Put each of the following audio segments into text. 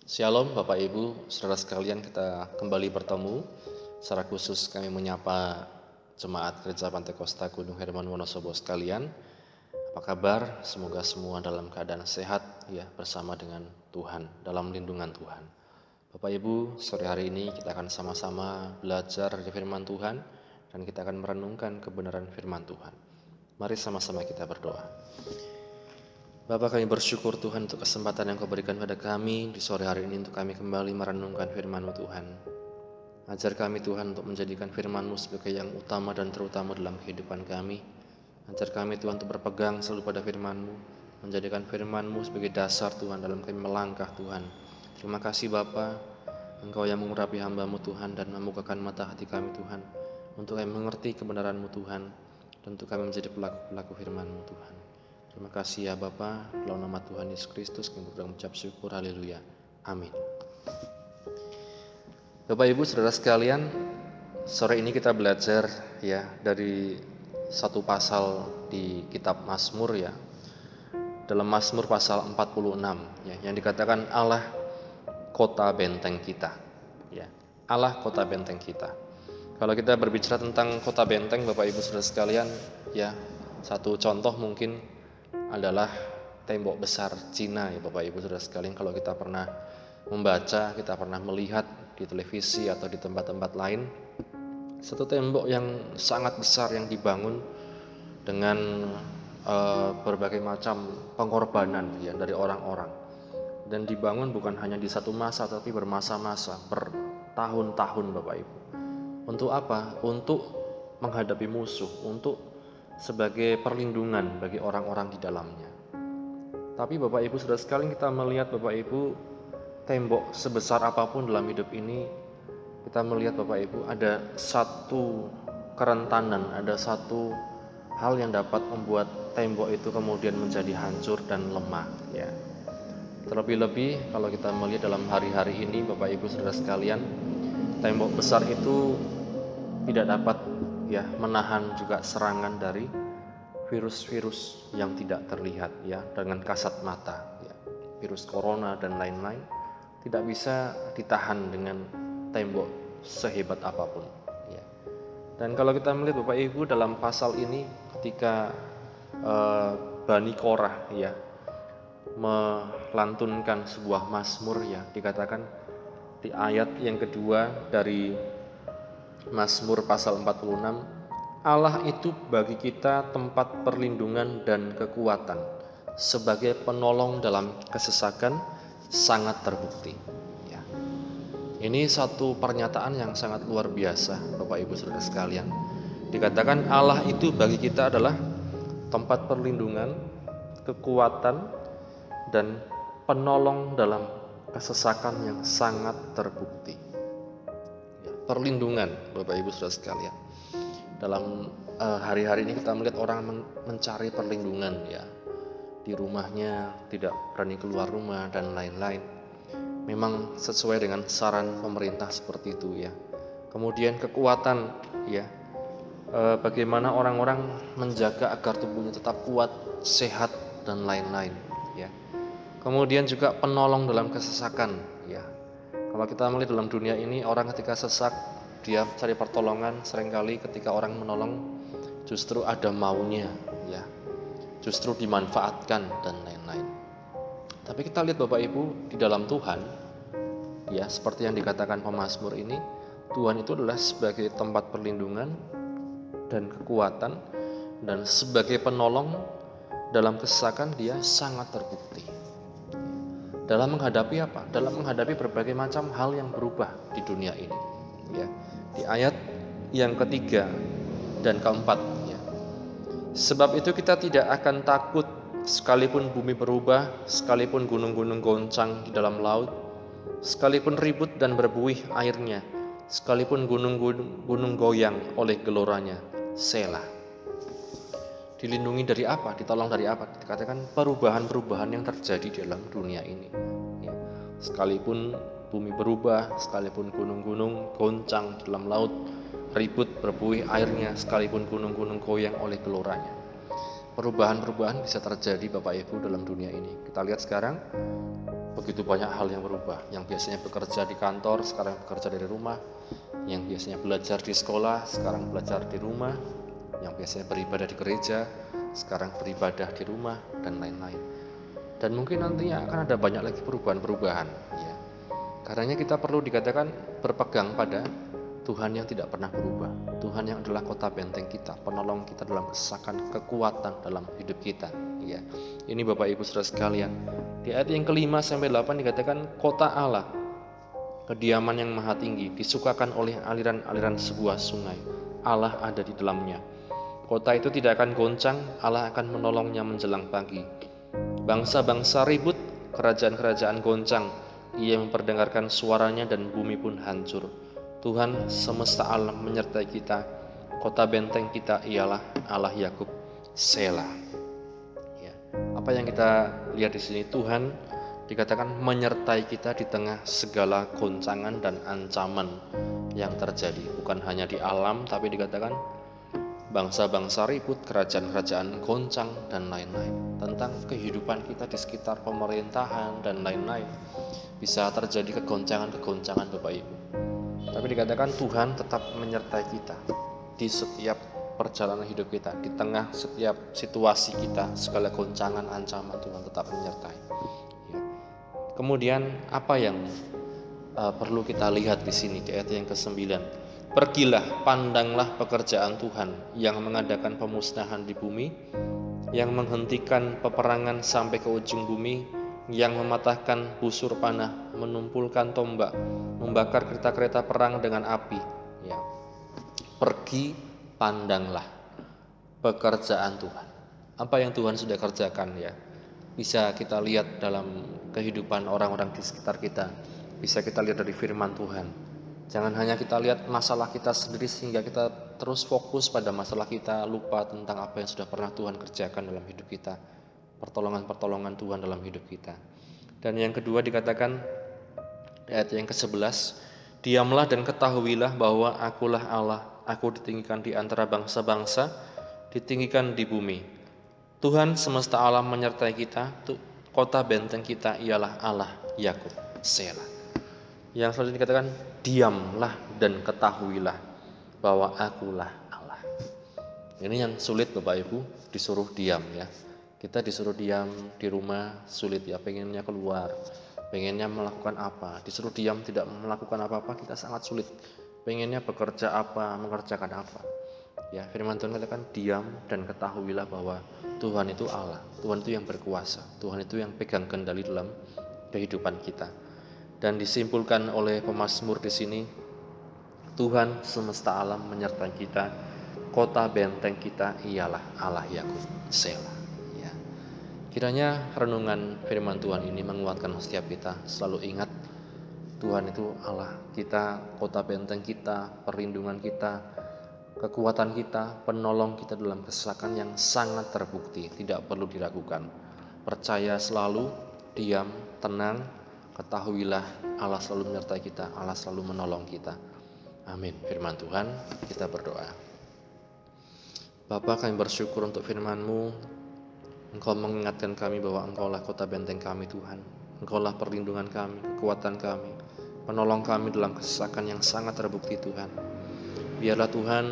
Shalom Bapak Ibu, saudara sekalian, kita kembali bertemu. Secara khusus kami menyapa Jemaat Gereja Pantai Kosta Gunung Herman Wonosobo sekalian. Apa kabar? Semoga semua dalam keadaan sehat ya, bersama dengan Tuhan, dalam lindungan Tuhan. Bapak Ibu, sore hari ini kita akan sama-sama belajar dari firman Tuhan dan kita akan merenungkan kebenaran firman Tuhan. Mari sama-sama kita berdoa. Bapa, kami bersyukur Tuhan untuk kesempatan yang Kau berikan pada kami di sore hari ini untuk kami kembali merenungkan firman-Mu Tuhan. Ajar kami Tuhan untuk menjadikan firman-Mu sebagai yang utama dan terutama dalam kehidupan kami. Ajar kami Tuhan untuk berpegang selalu pada firman-Mu, menjadikan firman-Mu sebagai dasar Tuhan dalam kami melangkah Tuhan. Terima kasih Bapa, Engkau yang mengurapi hamba-Mu Tuhan dan membukakan mata hati kami Tuhan, untuk kami mengerti kebenaran-Mu Tuhan, dan untuk kami menjadi pelaku-pelaku firman-Mu Tuhan. Terima kasih ya Bapa, dalam nama Tuhan Yesus Kristus kami mengucap syukur, haleluya, amin. Bapak Ibu saudara sekalian, sore ini kita belajar ya dari satu pasal di kitab Mazmur ya. Dalam Mazmur pasal 46 ya, yang dikatakan Allah kota benteng kita ya. Allah kota benteng kita. Kalau kita berbicara tentang kota benteng Bapak Ibu saudara sekalian ya, satu contoh mungkin adalah tembok besar Cina ya Bapak Ibu saudara sekalian. Kalau kita pernah membaca, kita pernah melihat di televisi atau di tempat-tempat lain, satu tembok yang sangat besar yang dibangun dengan berbagai macam pengorbanan ya dari orang-orang, dan dibangun bukan hanya di satu masa tapi bermasa-masa, bertahun-tahun Bapak Ibu. Untuk apa? Untuk menghadapi musuh, untuk sebagai perlindungan bagi orang-orang di dalamnya. Tapi Bapak Ibu saudara sekalian, kita melihat Bapak Ibu, tembok sebesar apapun dalam hidup ini, kita melihat Bapak Ibu ada satu kerentanan, ada satu hal yang dapat membuat tembok itu kemudian menjadi hancur dan lemah ya. Terlebih-lebih kalau kita melihat dalam hari-hari ini Bapak Ibu saudara sekalian, tembok besar itu tidak dapat ya menahan juga serangan dari virus-virus yang tidak terlihat ya dengan kasat mata ya. Virus corona dan lain-lain tidak bisa ditahan dengan tembok sehebat apapun ya. Dan kalau kita melihat Bapak Ibu dalam pasal ini, ketika Bani Korah ya melantunkan sebuah mazmur ya, dikatakan di ayat yang kedua dari Mazmur pasal 46, Allah itu bagi kita tempat perlindungan dan kekuatan, sebagai penolong dalam kesesakan sangat terbukti ya. Ini satu pernyataan yang sangat luar biasa Bapak Ibu saudara sekalian. Dikatakan Allah itu bagi kita adalah tempat perlindungan, kekuatan, dan penolong dalam kesesakan yang sangat terbukti. Perlindungan Bapak Ibu saudara sekalian. Dalam hari-hari ini kita melihat orang mencari perlindungan ya. Di rumahnya tidak berani keluar rumah dan lain-lain. Memang sesuai dengan saran pemerintah seperti itu ya. Kemudian kekuatan ya. Bagaimana orang-orang menjaga agar tubuhnya tetap kuat, sehat dan lain-lain ya. Kemudian juga penolong dalam kesesakan ya. Kalau kita melihat dalam dunia ini, orang ketika sesak, dia cari pertolongan, seringkali ketika orang menolong justru ada maunya ya, justru dimanfaatkan dan lain-lain. Tapi kita lihat Bapak Ibu, di dalam Tuhan ya, seperti yang dikatakan pemazmur ini, Tuhan itu adalah sebagai tempat perlindungan dan kekuatan, dan sebagai penolong dalam kesesakan dia sangat terbukti. Dalam menghadapi apa? Dalam menghadapi berbagai macam hal yang berubah di dunia ini ya. Di ayat yang ketiga dan keempat ya. Sebab itu kita tidak akan takut sekalipun bumi berubah, sekalipun gunung-gunung goncang di dalam laut, sekalipun ribut dan berbuih airnya, sekalipun gunung goyang oleh geloranya. Selah. Dilindungi dari apa? Ditolong dari apa? Dikatakan perubahan-perubahan yang terjadi di dalam dunia ini ya. Sekalipun bumi berubah, sekalipun gunung-gunung goncang di dalam laut, ribut berbuih airnya, sekalipun gunung-gunung goyang oleh geloranya. Perubahan-perubahan bisa terjadi Bapak Ibu dalam dunia ini. Kita lihat sekarang begitu banyak hal yang berubah. Yang biasanya bekerja di kantor, sekarang bekerja dari rumah. Yang biasanya belajar di sekolah, sekarang belajar di rumah. Yang biasanya beribadah di gereja, sekarang beribadah di rumah, dan lain-lain. Dan mungkin nantinya akan ada banyak lagi perubahan-perubahan, ya. Karenanya kita perlu dikatakan berpegang pada Tuhan yang tidak pernah berubah. Tuhan yang adalah kota benteng kita, penolong kita dalam kesesakan, kekuatan dalam hidup kita, ya. Ini Bapak Ibu Saudara sekalian, di ayat yang ke-5 sampai 8 dikatakan kota Allah, kediaman yang maha tinggi, disukakan oleh aliran-aliran sebuah sungai. Allah ada di dalamnya. Kota itu tidak akan goncang, Allah akan menolongnya menjelang pagi. Bangsa-bangsa ribut, kerajaan-kerajaan goncang, Ia memperdengarkan suaranya dan bumi pun hancur. Tuhan semesta alam menyertai kita, kota benteng kita ialah Allah Yakub, Selah. Ya, apa yang kita lihat di sini, Tuhan dikatakan menyertai kita di tengah segala goncangan dan ancaman yang terjadi, bukan hanya di alam, tapi dikatakan bangsa-bangsa ribut, kerajaan-kerajaan goncang, dan lain-lain. Tentang kehidupan kita di sekitar pemerintahan dan lain-lain, bisa terjadi kegoncangan-kegoncangan Bapak Ibu. Tapi dikatakan Tuhan tetap menyertai kita di setiap perjalanan hidup kita, di tengah setiap situasi kita, segala goncangan, ancaman, Tuhan tetap menyertai. Ya. Kemudian apa yang perlu kita lihat di sini di ayat yang ke-9? Pergilah, pandanglah pekerjaan Tuhan yang mengadakan pemusnahan di bumi, yang menghentikan peperangan sampai ke ujung bumi, yang mematahkan busur panah, menumpulkan tombak, membakar kereta-kereta perang dengan api. Ya. Pergi, pandanglah pekerjaan Tuhan. Apa yang Tuhan sudah kerjakan, ya, bisa kita lihat dalam kehidupan orang-orang di sekitar kita. Bisa kita lihat dari firman Tuhan. Jangan hanya kita lihat masalah kita sendiri sehingga kita terus fokus pada masalah kita, lupa tentang apa yang sudah pernah Tuhan kerjakan dalam hidup kita, pertolongan-pertolongan Tuhan dalam hidup kita. Dan yang kedua dikatakan ayat yang ke-11, diamlah dan ketahuilah bahwa akulah Allah, aku ditinggikan di antara bangsa-bangsa, ditinggikan di bumi. Tuhan semesta alam menyertai kita, kota benteng kita ialah Allah Yakub, Selah. Yang selanjutnya dikatakan, diamlah dan ketahuilah bahwa akulah Allah. Ini yang sulit Bapak Ibu, disuruh diam, ya. Kita disuruh diam di rumah sulit, ya, pengennya keluar, pengennya melakukan apa, disuruh diam tidak melakukan apa-apa, kita sangat sulit. Pengennya bekerja apa, mengerjakan apa. Ya, firman Tuhan katakan diam dan ketahuilah bahwa Tuhan itu Allah, Tuhan itu yang berkuasa, Tuhan itu yang pegang kendali dalam kehidupan kita. Dan disimpulkan oleh pemazmur di sini, Tuhan semesta alam menyertai kita, kota benteng kita ialah Allah Yakub, Selah. Ya. Kiranya renungan firman Tuhan ini menguatkan setiap kita, selalu ingat Tuhan itu Allah kita, kota benteng kita, perlindungan kita, kekuatan kita, penolong kita dalam kesesakan yang sangat terbukti, tidak perlu diragukan. Percaya selalu, diam, tenang, ketahuilah Allah selalu menyertai kita, Allah selalu menolong kita. Amin. Firman Tuhan, kita berdoa. Bapa, kami bersyukur untuk firman-Mu. Engkau mengingatkan kami bahwa Engkaulah kota benteng kami Tuhan. Engkaulah perlindungan kami, kekuatan kami, penolong kami dalam kesesakan yang sangat terbukti Tuhan. Biarlah Tuhan,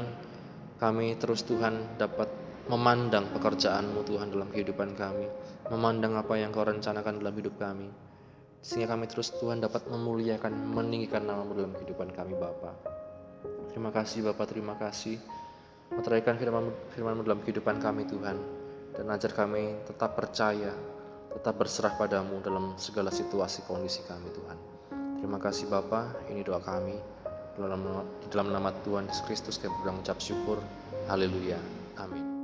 kami terus Tuhan dapat memandang pekerjaan-Mu Tuhan dalam kehidupan kami, memandang apa yang Kau rencanakan dalam hidup kami, sehingga kami terus Tuhan dapat memuliakan, meninggikan nama-Mu dalam kehidupan kami Bapa. Terima kasih Bapa, terima kasih. Meteraikan firman-Mu dalam kehidupan kami Tuhan, dan ajar kami tetap percaya, tetap berserah pada-Mu dalam segala situasi kondisi kami Tuhan. Terima kasih Bapa, ini doa kami. Di dalam nama Tuhan Yesus Kristus kami mengucap syukur. Haleluya. Amin.